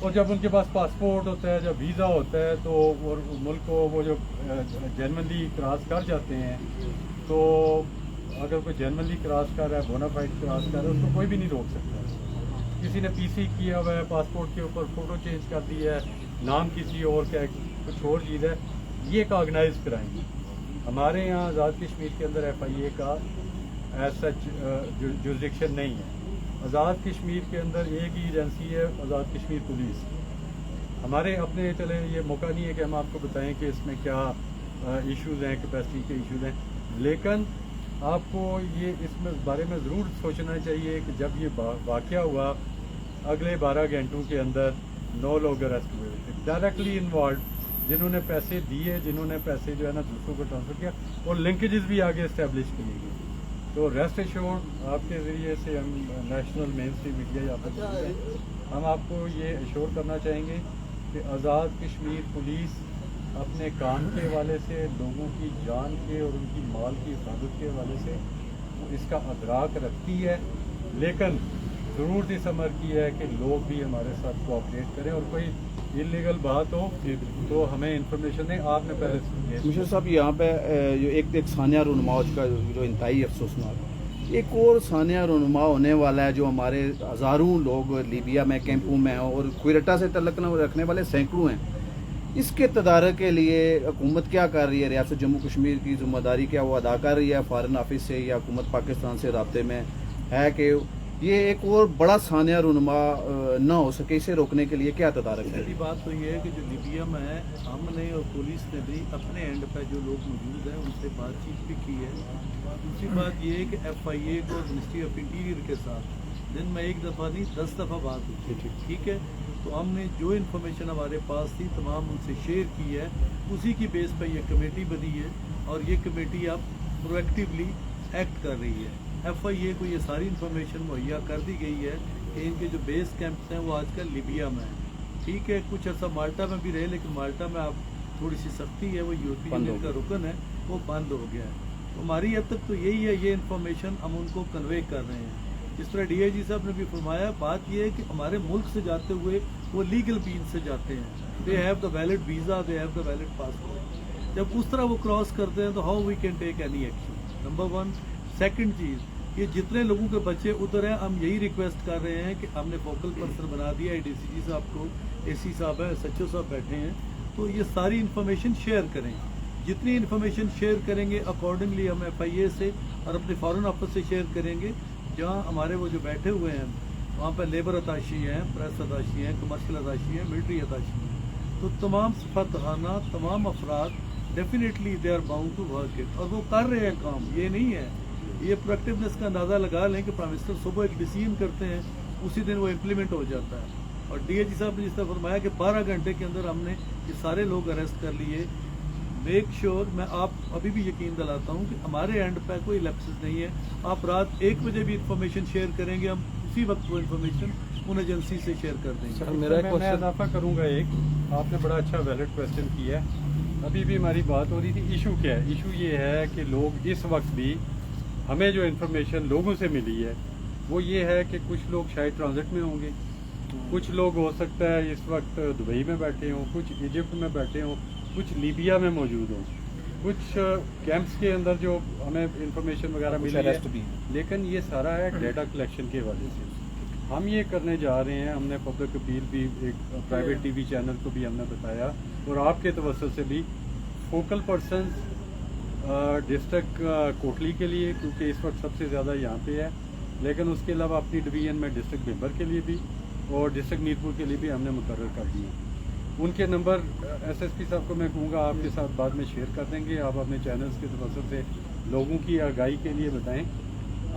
और जब उनके पास पासपोर्ट होता है, जब वीज़ा होता है, तो और मुल्क को वो जो जेनरली क्रॉस कर जाते हैं, तो अगर कोई जेनरली क्रॉस कर रहा है, बोनाफाइड क्रॉस कर रहा है, उसको कोई भी नहीं रोक सकता। किसी ने PC किया हुआ है, पासपोर्ट के ऊपर फ़ोटो चेंज कर दी है, नाम किसी और का कुछ और चीज़ है, ये एक ऑर्गेनाइज क्राइम है। हमारे यहाँ आज़ाद कश्मीर के अंदर FIA का एज सच जुरिडिक्शन नहीं है। आज़ाद कश्मीर के अंदर एक ही एजेंसी है, आज़ाद कश्मीर पुलिस। हमारे अपने चले ये मौका नहीं है कि हम आपको बताएं कि इसमें क्या इश्यूज़ हैं, कैपेसिटी के इश्यूज़ हैं, लेकिन आपको ये इसमें बारे में ज़रूर सोचना चाहिए कि जब ये वाक़या हुआ, अगले 12 घंटों के अंदर 9 लोग अरेस्ट हुए थे डायरेक्टली इन्वॉल्व, जिन्होंने पैसे दिए, जिन्होंने पैसे जो है ना दूसरों को ट्रांसफ़र किया, और लिंकेजेस भी आगे इस्टेब्लिश किए गए। तो रेस्ट एश्योर्ड आपके ज़रिए से हम नेशनल मेन स्ट्रीम मीडिया या हम आपको ये एश्योर करना चाहेंगे कि आज़ाद कश्मीर पुलिस अपने काम के हवाले से, लोगों की जान के और उनकी माल की हिफाजत के हवाले से इसका अदराक रखती है, लेकिन ज़रूरत इस अमर की है कि लोग भी हमारे साथ कोऑपरेट करें, और कोई इलीगल बात हो तो हमें इंफॉर्मेशन दें। आपने पहले कमिश्नर साहब यहाँ पे जो एक सानिया रुनुमा का जो इंतहाई अफसोसनाक, एक और सानिया रुनुमा होने वाला है जो हमारे हज़ारों लोग लीबिया में कैंपों में और क्वेटा से तल्लक रखने वाले सैकड़ों हैं। اس کے تدارک کے لیے حکومت کیا کر رہی ہے؟ ریاست جموں کشمیر کی ذمہ داری کیا وہ ادا کر رہی ہے فارن آفس سے یا حکومت پاکستان سے رابطے میں ہے کہ یہ ایک اور بڑا ثانیہ رونما نہ ہو سکے، اسے روکنے کے لیے کیا تدارک ہے؟ پہلی بات تو یہ ہے کہ جو لیبیا میں ہے، ہم نے اور پولیس نے بھی اپنے اینڈ پہ جو لوگ موجود ہیں ان سے بات چیت بھی کی ہے. دوسری بات یہ ہے کہ FIA کو منسٹری آف انٹیریئر کے ساتھ دن میں 1 دفعہ نہیں 10 دفعہ بات ہوتی ہے. ٹھیک ہے، تو ہم نے جو انفارمیشن ہمارے پاس تھی تمام ان سے شیئر کی ہے. اسی کی بیس پہ یہ کمیٹی بنی ہے اور یہ کمیٹی اب پرویکٹیولی ایکٹ کر رہی ہے. FIA کو یہ ساری انفارمیشن مہیا کر دی گئی ہے کہ ان کے جو بیس کیمپس ہیں وہ آج کل لیبیا میں ہیں. ٹھیک ہے، کچھ عرصہ مالٹا میں بھی رہے لیکن مالٹا میں اب تھوڑی سی سختی ہے، وہ یورپی یونین کا رکن ہے، وہ بند ہو گیا ہے. ہماری حد تک تو یہی ہے، یہ انفارمیشن ہم ان کو کنوے کر رہے ہیں. جس طرح DIG صاحب نے بھی فرمایا، بات یہ ہے کہ ہمارے ملک سے جاتے ہوئے وہ لیگل مین سے جاتے ہیں. They have the valid visa, they have the valid passport. جب اس طرح وہ کراس کرتے ہیں تو how we can take any action, number 1. Second چیز، یہ جتنے لوگوں کے بچے ادھر ہیں ہم یہی ریکویسٹ کر رہے ہیں کہ ہم نے فوکل پرسن بنا دیا ہے DCG صاحب کو، AC صاحب ہیں، SHO صاحب بیٹھے ہیں، تو یہ ساری انفارمیشن شیئر کریں. جتنی انفارمیشن شیئر کریں گے اکارڈنگلی ہم FIA سے اور اپنے فارن آفس سے شیئر کریں گے. جہاں ہمارے وہ جو بیٹھے ہوئے ہیں وہاں پہ لیبر اتاشی ہیں، پریس اتاشی ہیں، کمرشل اتاشی ہیں، ملٹری اتاشی ہیں، تو تمام سفارتخانہ تمام افراد definitely they are bound to work it, اور وہ کر رہے ہیں کام. یہ نہیں ہے، یہ پرویکٹیونیس کا اندازہ لگا لیں کہ پرائم منسٹر صبح ایک ڈیسیژن کرتے ہیں اسی دن وہ امپلیمنٹ ہو جاتا ہے. اور DIG صاحب نے جس طرح فرمایا کہ 12 گھنٹے کے اندر ہم نے یہ سارے لوگ اریسٹ کر لیے. میک شیور میں آپ ابھی بھی یقین دلاتا ہوں کہ ہمارے اینڈ پہ کوئی لیپسز نہیں ہے. آپ رات 1 بجے بھی انفارمیشن شیئر کریں گے، ہم اسی وقت وہ انفارمیشن ان ایجنسی سے شیئر کر دیں گے. سر میں اضافہ کروں گا، ایک آپ نے بڑا اچھا ویلڈ کویشچن کیا ہے. ابھی بھی ہماری بات ہو رہی تھی، ایشو کیا ہے؟ ایشو یہ ہے کہ لوگ اس وقت بھی ہمیں جو انفارمیشن لوگوں سے ملی ہے وہ یہ ہے کہ کچھ لوگ شاید ٹرانزٹ میں ہوں گے، کچھ لوگ ہو سکتا ہے اس وقت دبئی میں بیٹھے ہوں، کچھ ایجپٹ میں بیٹھے ہوں، کچھ لیبیا میں موجود ہوں، کچھ کیمپس کے اندر جو ہمیں انفارمیشن وغیرہ ملی ہے. لیکن یہ سارا ہے ڈیٹا کلیکشن کے حوالے سے. ہم یہ کرنے جا رہے ہیں، ہم نے پبلک اپیل بھی ایک پرائیویٹ TV چینل کو بھی ہم نے بتایا اور آپ کے توسط سے بھی فوکل پرسنز ڈسٹرکٹ کوٹلی کے لیے، کیونکہ اس وقت سب سے زیادہ یہاں پہ ہے، لیکن اس کے علاوہ اپنی ڈویژن میں ڈسٹرکٹ ممبر کے لیے بھی اور ڈسٹرکٹ نیرپور کے لیے بھی ہم نے مقرر کر دیے. ان کے نمبر SSP صاحب کو میں کہوں گا آپ کے ساتھ بعد میں شیئر کر دیں گے. آپ اپنے چینلز کے توسط سے لوگوں کی آگاہی کے لیے بتائیں.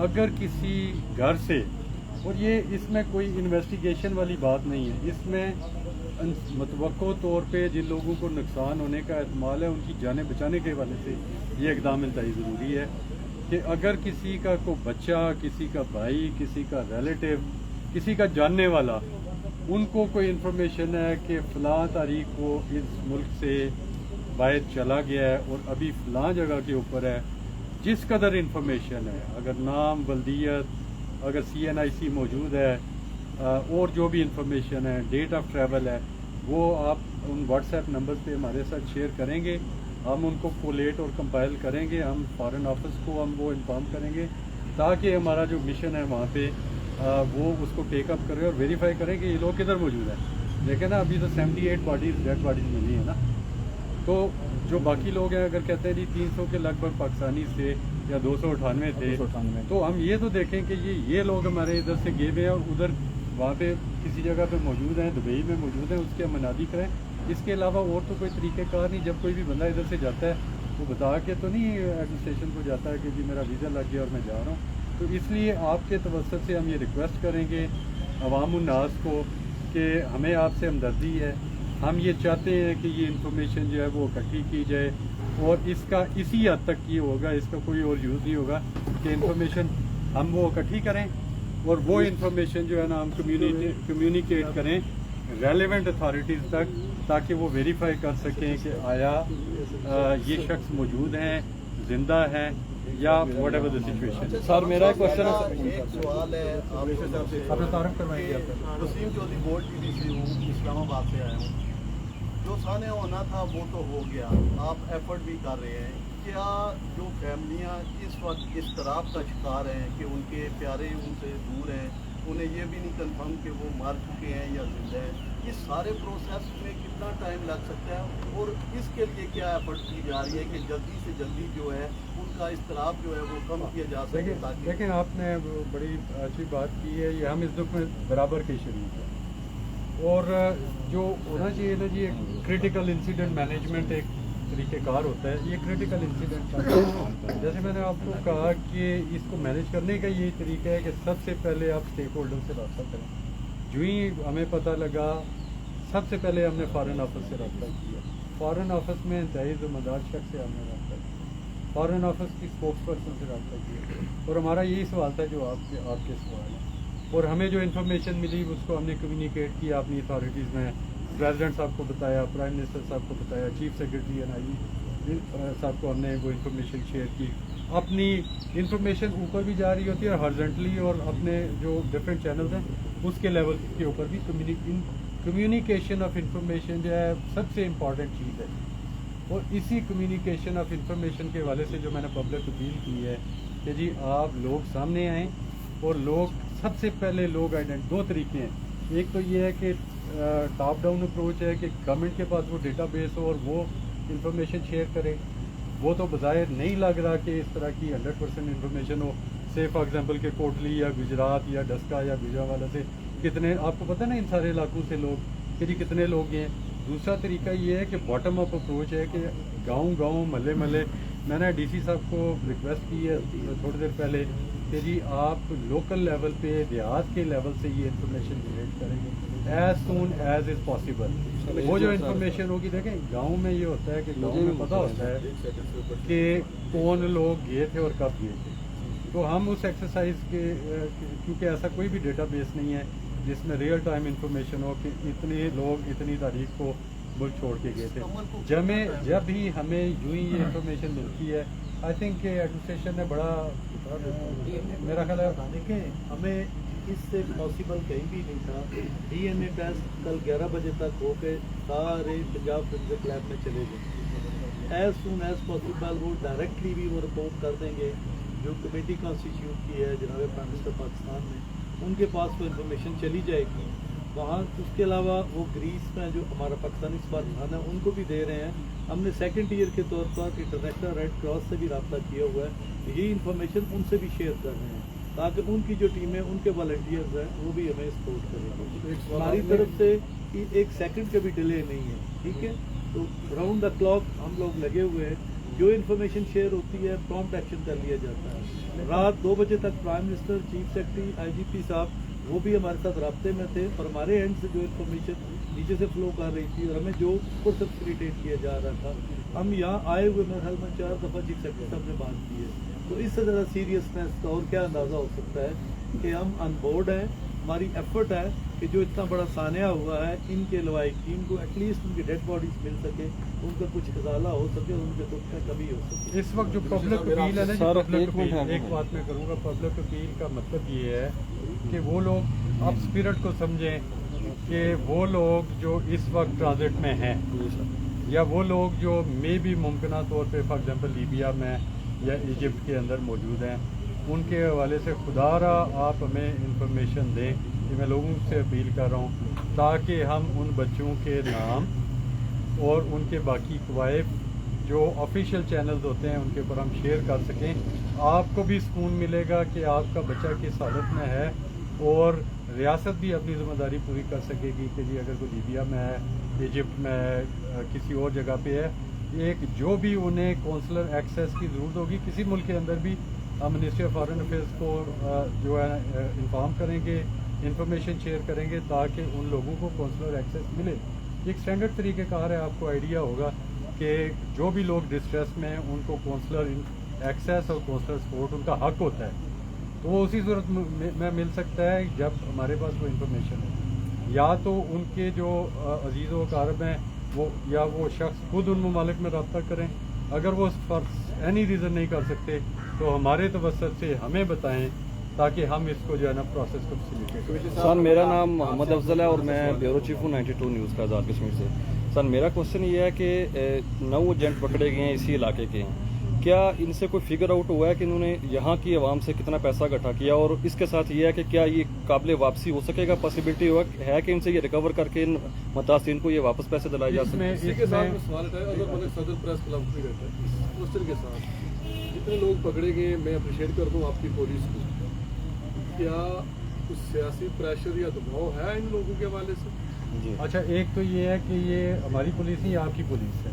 اگر کسی گھر سے، اور یہ اس میں کوئی انویسٹیگیشن والی بات نہیں ہے، اس میں متوقع طور پہ جن لوگوں کو نقصان ہونے کا احتمال ہے ان کی جانیں بچانے کے حوالے سے یہ اقدام انتہائی ضروری ہے کہ اگر کسی کا کوئی بچہ، کسی کا بھائی، کسی کا ریلیٹیو، کسی کا جاننے والا، ان کو کوئی انفارمیشن ہے کہ فلاں تاریخ کو اس ملک سے باہر چلا گیا ہے اور ابھی فلاں جگہ کے اوپر ہے، جس قدر انفارمیشن ہے، اگر نام، بلدیت، اگر CNIC موجود ہے اور جو بھی انفارمیشن ہے، ڈیٹ آف ٹریول ہے، وہ آپ ان واٹس ایپ نمبر پہ ہمارے ساتھ شیئر کریں گے. ہم ان کو کولیٹ اور کمپائل کریں گے، ہم فارن آفس کو ہم وہ انفارم کریں گے تاکہ ہمارا جو مشن ہے وہاں پہ وہ اس کو ٹیک اپ کرے اور ویریفائی کریں کہ یہ لوگ کدھر موجود ہیں. لیکن نا ابھی تو 78 باڈیز ڈیڈ باڈیز ملی ہیں نا، تو جو باقی لوگ ہیں اگر کہتے ہیں جی 300 کے لگ بھگ پاکستانی تھے یا 298 تھے، تو ہم یہ تو دیکھیں کہ یہ لوگ ہمارے ادھر سے گئے ہوئے ہیں اور ادھر وہاں پہ کسی جگہ پہ موجود ہیں، دبئی میں موجود ہیں، اس کے ہم منادی کریں. اس کے علاوہ اور تو کوئی طریقہ کار نہیں. جب کوئی بھی بندہ ادھر سے جاتا ہے وہ بتا کے تو نہیں ایڈمنسٹریشن کو جاتا ہے کہ جی میرا ویزا لگ گیا اور میں جا رہا ہوں. تو اس لیے آپ کے توسط سے ہم یہ ریکویسٹ کریں گے عوام الناس کو کہ ہمیں آپ سے ہمدردی ہے. ہم یہ چاہتے ہیں کہ یہ انفارمیشن جو ہے وہ اکٹھی کی جائے اور اس کا اسی حد تک یہ ہوگا، اس کا کوئی اور یوز نہیں ہوگا کہ انفارمیشن ہم وہ اکٹھی کریں اور وہ انفارمیشن جو ہے نا ہم کمیونیکیٹ کریں ریلیونٹ اتھارٹیز تک تاکہ وہ ویریفائی کر سکیں کہ آیا یہ شخص موجود ہیں، زندہ ہیں یا واٹ ایور دا سچویشن. سر میرا ایک کوشچن ہے، ایک سوال ہے آپ نے تعارف کروائیں گے. وسیم چودھری گولڈ TV سے ہوں، اسلام آباد سے آیا ہوں. جو سانے ہونا تھا وہ تو ہو گیا، آپ ایفرٹ بھی کر رہے ہیں. کیا جو فیملیاں اس وقت اس طرح کا شکار ہیں کہ ان کے پیارے ان سے دور ہیں، उन्हें ये भी नहीं कंफर्म कि वो मार चुके हैं या जिंदा हैं। इस सारे प्रोसेस में कितना टाइम लग सकता है और इसके लिए क्या एफर्ट की जा रही है कि जल्दी से जल्दी जो है उनका इस्तराब जो है वो कम किया जा सके? ताकि लेकिन आपने बड़ी अच्छी बात की है, ये हम इस दुख में बराबर के शरीक हैं और जो होना चाहिए ना जी, एक क्रिटिकल इंसिडेंट मैनेजमेंट एक तरीक़ेकार होता है, ये क्रिटिकल इंसिडेंट का जैसे मैंने आपको कहा कि इसको मैनेज करने का यही तरीका है कि सबसे पहले आप स्टेक होल्डर से रब्ता करें। जो ही हमें पता लगा, सबसे पहले हमने फॉरेन ऑफिस से रब्ता किया। फॉरेन ऑफिस में इंतहाई ज़िम्मेदार शख्स से हमने रब्ता किया, फॉरेन ऑफिस की स्पोक्स पर्सन से रब्ता किया और हमारा यही सवाल था जो आपके सवाल है। और हमें जो इन्फॉर्मेशन मिली उसको हमने कम्युनिकेट किया अपनी अथॉरिटीज़ में, प्रेसिडेंट साहब को बताया, प्राइम मिनिस्टर साहब को बताया, चीफ सेक्रेटरी NIE साहब को हमने वो इन्फॉर्मेशन शेयर की। अपनी इन्फॉर्मेशन ऊपर भी जा रही होती है हॉरिजॉन्टली, और अपने जो डिफरेंट चैनल्स हैं उसके लेवल के ऊपर भी कम्युनिकेशन ऑफ इंफॉर्मेशन जो है सबसे इम्पॉर्टेंट चीज़ है। और इसी कम्युनिकेशन ऑफ इंफॉर्मेशन के हवाले से जो मैंने पब्लिक अपील की है कि जी आप लोग सामने आएँ और लोग सबसे पहले लोग दो तरीके हैं। एक तो ये है कि टॉप डाउन अप्रोच है कि गवर्नमेंट के पास वो डेटाबेस हो और वो इंफॉर्मेशन शेयर करे। वो तो बज़ाहिर नहीं लग रहा कि इस तरह की 100% इंफॉर्मेशन हो। से फॉर एग्जांपल के कोटली या गुजरात या डस्का या गुजरावाला से कितने, आपको पता ना इन सारे इलाकों से लोग कि जी कितने लोग हैं। दूसरा तरीका ये है कि बॉटम अप अप्रोच है कि गांव महल्ले मैंने DC साहब को रिक्वेस्ट की है थोड़ी देर पहले कि जी आप लोकल लेवल पे, देहात के लेवल से ये इन्फॉर्मेशन जनरेट करेंगे as soon as is possible. वो जो इन्फॉर्मेशन होगी, देखें गांव में ये होता है कि गांव में पता होता है कि कौन लोग गए थे और कब गए थे। तो हम उस एक्सरसाइज के क्योंकि ऐसा कोई भी डेटाबेस नहीं है जिसमें रियल टाइम इंफॉर्मेशन हो कि इतने लोग इतनी तारीख को मुल्क छोड़ के गए थे। जब भी हमें यूं ही ये इंफॉर्मेशन मिलती है, आई थिंक एडमिनिस्ट्रेशन ने बड़ा मेरा ख्याल है देखें, हमें इससे पॉसिबल कहीं भी नहीं था। DNA टेस्ट कल 11 बजे तक हो के सारे पंजाब फोरेंसिक लैब में चले गए। एज सुन एज पॉसिबल वो डायरेक्टली भी वो रिपोर्ट कर देंगे जो कमेटी कॉन्स्टिट्यूट की है जनाब प्राइम मिनिस्टर पाकिस्तान ने, उनके पास वो इन्फॉर्मेशन चली जाएगी वहाँ। उसके अलावा वो ग्रीस में जो हमारा पाकिस्तानी सफारतखान है उनको भी दे रहे हैं। हमने सेकंड ईयर के तौर पर इंटरनेशनल रेड क्रॉस से भी रब्ता किया हुआ है, यही इन्फॉर्मेशन उनसे भी शेयर कर रहे हैं ताकि उनकी जो टीम है, उनके वॉलंटियर्स हैं, वो भी हमें सपोर्ट करेंगे। हमारी तरफ से एक सेकंड का भी डिले नहीं है, ठीक है। तो राउंड द क्लॉक हम लोग लगे हुए हैं, जो इन्फॉर्मेशन शेयर होती है प्रॉम्प्ट एक्शन कर लिया जाता है। रात 2 बजे तक prime minister, chief secretary, IGP साहब वो भी हमारे साथ राब्ते में थे और हमारे एंड से जो इन्फॉर्मेशन नीचे से फ्लो कर रही थी और हमें जो ऊपर से फैसिलिटेट किया जा रहा था, हम यहाँ आए हुए मेरे ख्याल में 4 दफ़ा चीफ सेक्रेटरी साहब ने बात की है। तो इससे ज़्यादा सीरियसनेस का और क्या अंदाज़ा हो सकता है कि हम ऑन बोर्ड हैं। हमारी एफर्ट है कि जो इतना बड़ा सानिया हुआ है इनके लवाहिकीन को एटलीस्ट उनकी डेड बॉडीज मिल सके, उनका कुछ खजाला हो सके और उनके दुख में कमी हो सके। इस वक्त जो पब्लिक अपील है ना, पब्लिक अपील, एक बात मैं करूँगा, पब्लिक अपील का मतलब ये है कि वो लोग अब स्पिरिट को समझें कि वो लोग जो इस वक्त ट्रांजिट में हैं या वो लोग जो मे भी मुमकिन तौर पे फॉर एग्जांपल लीबिया में या इजिप्ट के अंदर मौजूद हैं, उनके हवाले से खुदारा आप हमें इंफॉर्मेशन दें। कि मैं लोगों से अपील कर रहा हूँ ताकि हम उन बच्चों के नाम और उनके बाकी कवायद जो ऑफिशियल चैनल्स होते हैं उनके ऊपर हम शेयर कर सकें। आपको भी सुकून मिलेगा कि आपका बच्चा किस हालत में है और रियासत भी अपनी ज़िम्मेदारी पूरी कर सकेगी कि जी अगर कोई लीबिया में है, इजिप्ट में है, किसी और जगह पे है, एक जो भी उन्हें कौंसलर एक्सेस की ज़रूरत होगी किसी मुल्क के अंदर भी, हम मिनिस्ट्री ऑफ फॉरेन अफेयर्स को जो है इन्फॉर्म करेंगे, इंफॉर्मेशन शेयर करेंगे ताकि उन लोगों को कौंसलर एक्सेस मिले। एक स्टैंडर्ड तरीक़ेकार है, आपको आइडिया होगा कि जो भी लोग डिस्ट्रेस में हैं उनको कौंसलर एक्सेस और कौंसलर सपोर्ट उनका हक होता है। तो वो उसी सूरत में मिल सकता है जब हमारे पास वो इन्फॉर्मेशन है, या तो उनके जो अजीज़ व अक़ारब हैं वो या वो शख्स खुद उन ममालिक में रब्ता करें। अगर वो फॉर एनी रीज़न नहीं कर सकते तो हमारे तवस्सुत से हमें बताएं ताकि हम इसको जो है ना प्रोसेस को फैसिलिटेट करें। सर मेरा नाम मोहम्मद अफजल है और मैं ब्यूरो चीफ हूँ 92 न्यूज़ का आज़ाद कश्मीर से। सर मेरा क्वेश्चन ये है कि 9 एजेंट पकड़े गए हैं इसी इलाके के, کیا ان سے کوئی فگر آؤٹ ہوا ہے کہ انہوں نے یہاں کی عوام سے کتنا پیسہ اکٹھا کیا، اور اس کے ساتھ یہ ہے کہ کیا یہ قابل واپسی ہو سکے گا، پاسبلٹی ہے کہ ان سے یہ ریکور کر کے ان متاثرین کو یہ واپس پیسے دلائے جا سکیں؟ اسی کے ساتھ میں سوال اٹھایا، اگر ملک صدر پریس کلب بھی رہتا ہے اس کوشچن کے ساتھ جتنے لوگ پکڑے گئے، میں اپریشیٹ کرتا ہوں آپ کی پولیس کو، کیا کچھ سیاسی پریشر یا دباؤ ہے ان لوگوں کے حوالے سے؟ اچھا، ایک تو یہ ہے کہ یہ ہماری پولیس نہیں، آپ کی پولیس ہے،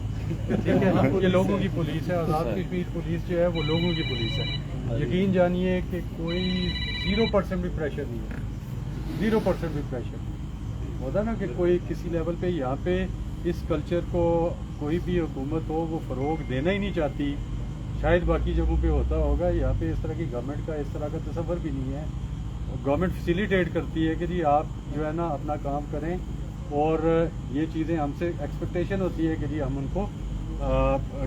ٹھیک ہے، یہ لوگوں کی پولیس ہے، اور آپ کی پولیس جو ہے وہ لوگوں کی پولیس ہے۔ یقین جانیے کہ کوئی 0% بھی پریشر نہیں ہے، 0% بھی پریشر نہیں ہوتا نا کہ کوئی کسی لیول پہ یہاں پہ اس کلچر کو کوئی بھی حکومت ہو وہ فروغ دینا ہی نہیں چاہتی، شاید باقی جگہوں پہ ہوتا ہوگا، یہاں پہ اس طرح کی گورنمنٹ کا اس طرح کا تصور بھی نہیں ہے۔ گورنمنٹ فیسیلیٹیٹ کرتی ہے کہ جی آپ جو ہے نا اپنا کام کریں، اور یہ چیزیں ہم سے ایکسپیکٹیشن ہوتی ہے کہ جی ہم ان کو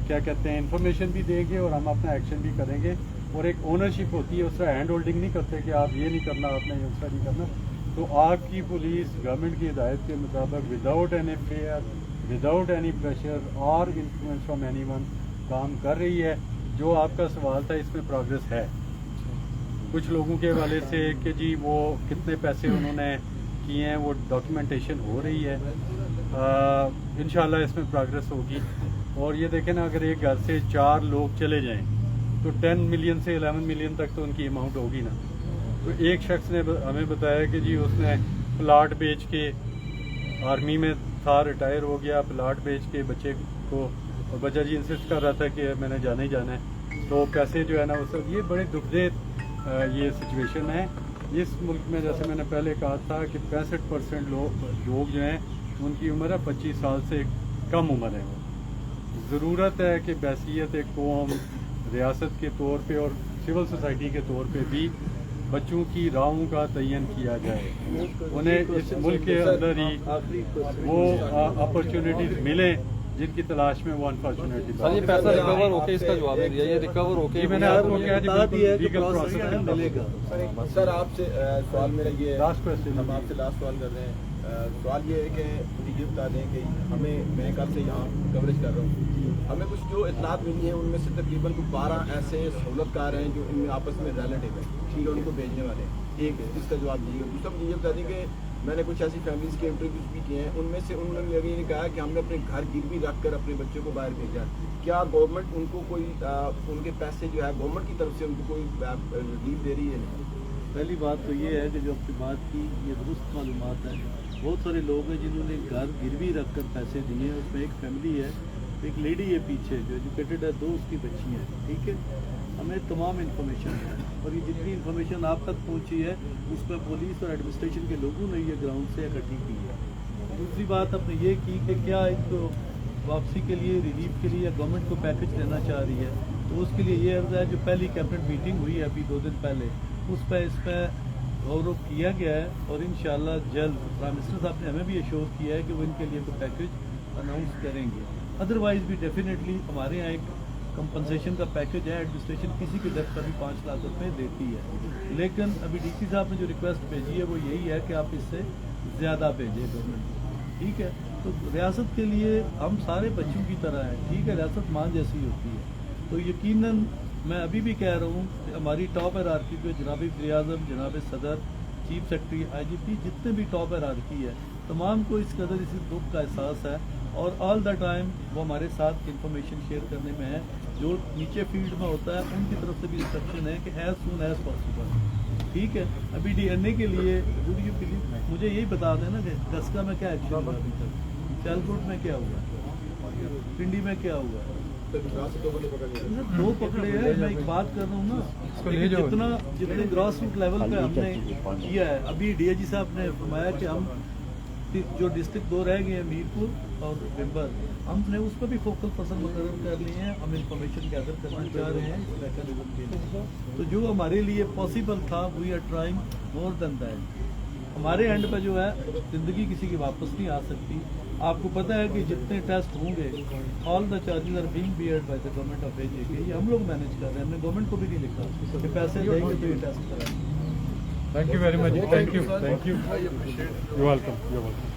کیا کہتے ہیں انفارمیشن بھی دیں گے اور ہم اپنا ایکشن بھی کریں گے، اور ایک اونرشپ ہوتی ہے، اس طرح ہینڈ ہولڈنگ نہیں کرتے کہ آپ یہ نہیں کرنا، آپ نے اس طرح نہیں کرنا۔ تو آپ کی پولیس گورنمنٹ کی ہدایت کے مطابق without any fear, without any pressure اور انفلوئنس فرام اینی ون کام کر رہی ہے۔ جو آپ کا سوال تھا اس میں پروگرس ہے، کچھ لوگوں کے حوالے سے کہ جی وہ کتنے پیسے انہوں نے کیے ہیں وہ ڈاکیومنٹیشن ہو رہی ہے، انشاءاللہ اس میں پروگرس ہوگی۔ اور یہ دیکھیں نا، اگر ایک گھر سے 4 لوگ چلے جائیں تو 10 ملین سے 11 ملین تک تو ان کی اماؤنٹ ہوگی نا۔ تو ایک شخص نے ہمیں بتایا کہ جی اس نے پلاٹ بیچ کے، آرمی میں تھا، ریٹائر ہو گیا، پلاٹ بیچ کے بچے کو، اور بچہ جی انسسٹ کر رہا تھا کہ میں نے جانا ہی جانا ہے، تو پیسے جو ہے نا اس یہ بڑے دکھ دہ یہ سچویشن ہے اس ملک میں۔ جیسے میں نے پہلے کہا تھا کہ 65% لوگ جو ہیں ان کی عمر ہے 25 سال سے کم عمر ہے۔ وہ ضرورت ہے کہ بحیثیت ایک قوم، ریاست کے طور پہ اور سول سوسائٹی کے طور پہ بھی بچوں کی راہوں کا تعین کیا جائے، انہیں اس ملک کے اندر ہی وہ اپرچونیٹیز ملیں جن کی تلاش میں وہ انفارچونیٹلی سر یہ پیسہ ریکور ہو کے، اس کا جواب نہیں دیا، یہ ریکور ہو کے میں نے آپ کو کیا بتا دیا ہے کہ لیگل پروسیس میں ملے گا۔ سر آپ سے سوال میرا یہ ہے، لاسٹ کوشچن، ہم آپ سے لاسٹ سوال کر رہے ہیں۔ سوال یہ ہے کہ مجھے یہ بتا دیں کہ میں کل سے یہاں کوریج کر رہا ہوں، ہمیں کچھ جو اطلاعات ملی ہیں ان میں سے تقریباً 12 ایسے سہولت کار ہیں جو ان میں آپس میں ریلیٹیو ہیں، ٹھیک ہے، ان کو بھیجنے والے ہیں، ایک ہے اس کا جواب دیجیے گا۔ دوسرا مجھے یہ بتا دیں کہ میں نے کچھ ایسی فیملیز کے انٹرویوز بھی کیے ہیں، ان میں سے انہوں نے یہ کہا کہ ہم نے اپنے گھر گروی رکھ کر اپنے بچوں کو باہر بھیجا، کیا گورنمنٹ ان کو کوئی ان کے پیسے جو ہے گورنمنٹ کی طرف سے ان کو کوئی ریلیف دے رہی ہے؟ پہلی بات تو یہ ہے کہ جو آپ کی بات کی یہ درست معلومات ہے۔ بہت سارے لوگ ہیں جنہوں نے گھر گروی رکھ کر پیسے دیے ہیں، اس میں ایک فیملی ہے، ایک لیڈی ہے پیچھے جو ایجوکیٹڈ ہے، 2 اس کی بچی ہیں، ٹھیک ہے۔ ہمیں تمام انفارمیشن ہے، اور یہ جتنی انفارمیشن آپ تک پہنچی ہے اس میں پولیس اور ایڈمنسٹریشن کے لوگوں نے یہ گراؤنڈ سے اکٹھی کی ہے۔ دوسری بات آپ نے یہ کی کہ کیا ایک واپسی کے لیے، ریلیف کے لیے یا گورنمنٹ کو پیکج دینا چاہ رہی ہے، تو اس کے لیے یہ عرض ہے جو پہلی کیبنٹ میٹنگ ہوئی ہے ابھی 2 دن پہلے، اس پہ غور و کیا گیا ہے، اور انشاءاللہ جلد پرائم منسٹر صاحب نے ہمیں بھی ایشور کیا ہے کہ وہ ان کے لیے کوئی پیکج اناؤنس کریں گے۔ ادروائز بھی ڈیفینیٹلی ہمارے یہاں ایک کمپنسیشن کا پیکج ہے، ایڈمنسٹریشن کسی کی ڈیتھ پر بھی 5 لاکھ روپے دیتی ہے، لیکن ابھی ڈی سی صاحب نے جو ریکویسٹ بھیجی ہے وہ یہی ہے کہ آپ اس سے زیادہ بھیجیں گورنمنٹ کو، ٹھیک ہے۔ تو ریاست کے لیے ہم سارے بچوں کی طرح ہیں، ٹھیک ہے، ریاست ماں جیسی ہوتی ہے، تو یقیناً میں ابھی بھی کہہ رہا ہوں کہ ہماری ٹاپ ہیرارکی پہ جناب وزیر اعظم، جناب صدر، چیف سیکرٹری، آئی جی پی، جتنے بھی ٹاپ ہیرارکی ہے، تمام کو اس قدر اس دکھ کا احساس ہے، اور آل دا ٹائم وہ ہمارے ساتھ انفارمیشن شیئر کرنے میں ہے۔ جو نیچے فیلڈ میں ہوتا ہے ان کی طرف سے بھی انسٹرکشن ہے کہ ایز سون ایز پاسبل، ٹھیک ہے۔ ابھی ڈی این اے کے لیے مجھے یہی بتا دیں نا کہ دسکا میں کیا ایکشن ہوا ابھی تک، سیالکوٹ میں کیا ہوا، پنڈی میں کیا ہوا، 2 پکڑے ہیں۔ میں ایک بات کر رہا ہوں نا، جتنے گراس روٹ لیول پہ ہم نے کیا ہے، ابھی ڈی اے جی صاحب نے فرمایا کہ ہم جو ڈسٹرکٹ 2 رہ گئے ہیں، میرپور اور بمبر، ہم نے اس پہ بھی فوکل پرسن مقرر کر لیے ہیں، ہم انفارمیشن گیدر کرنا چاہ رہے ہیں اس میکانزم کے لیے۔ تو جو ہمارے لیے پاسبل تھا we are trying more than that. ہمارے اینڈ پہ جو ہے زندگی کسی کی واپس نہیں آ سکتی۔ آپ کو پتہ ہے کہ جتنے ٹیسٹ ہوں گے، all the charges are being beared by the government of A J K, یہ ہم لوگ مینیج کر رہے ہیں، ہم نے گورنمنٹ کو بھی نہیں لکھا کہ پیسے دیں گے تو یہ ٹیسٹ کرائیں گے۔ Thank you very much, thank you, you welcome, you welcome.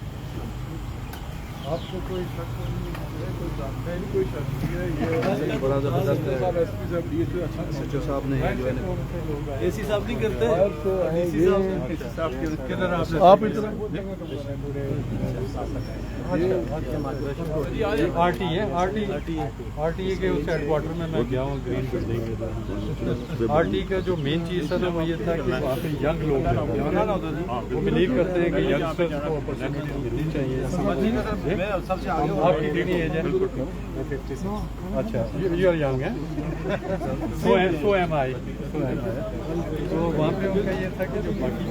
آپ کو کوئی شک کوئی شک نہیں ہے یہ بڑا زبردست ہے جو صاحب نے جو ہے اے سی صاحب نہیں کرتے کدھر آپ اتنا آر ٹی ہے آر ٹی کے اس ہیڈ کوارٹر میں گیا ہوں گرین بلڈنگ آر ٹی کا جو مین چیز ہے نا وہ یہ تھا کہ وہاں پہ ینگ لوگ ہیں وہ بلیو کرتے ہیں کہ ینگسٹرز کو اپرچونیٹی ملنی چاہیے آپ کی کتنی ایج ہے اچھا یو آر ینگ ہے سو ایم آئی تو وہاں پہ ان کا یہ تھا کہ جو باقی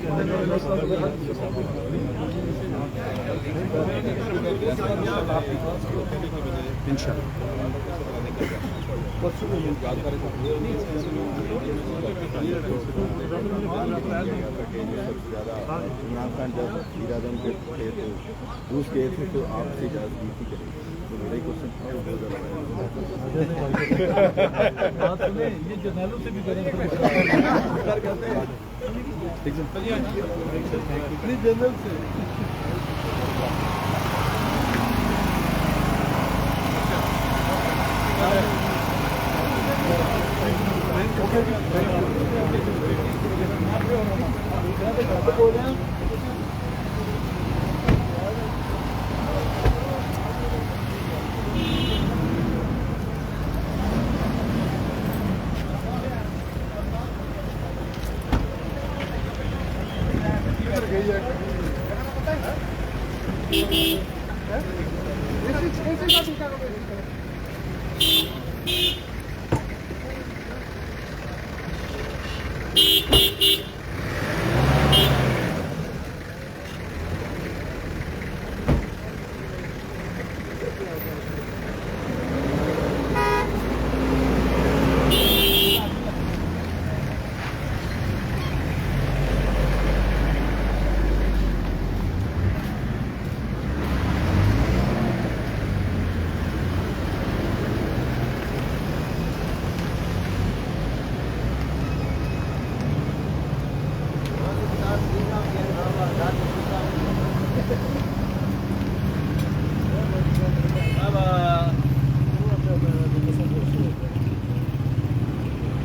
عمران خان جب وزیر اعظم کے تھے تو روس گئے تھے تو آپ سے اجازت کرے تو میرا ہی کوشچن تھا وہ بہت زیادہ یہ جرنیلوں سے بھی کریں جنرل سے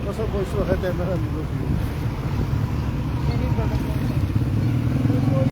Cosa può essere che te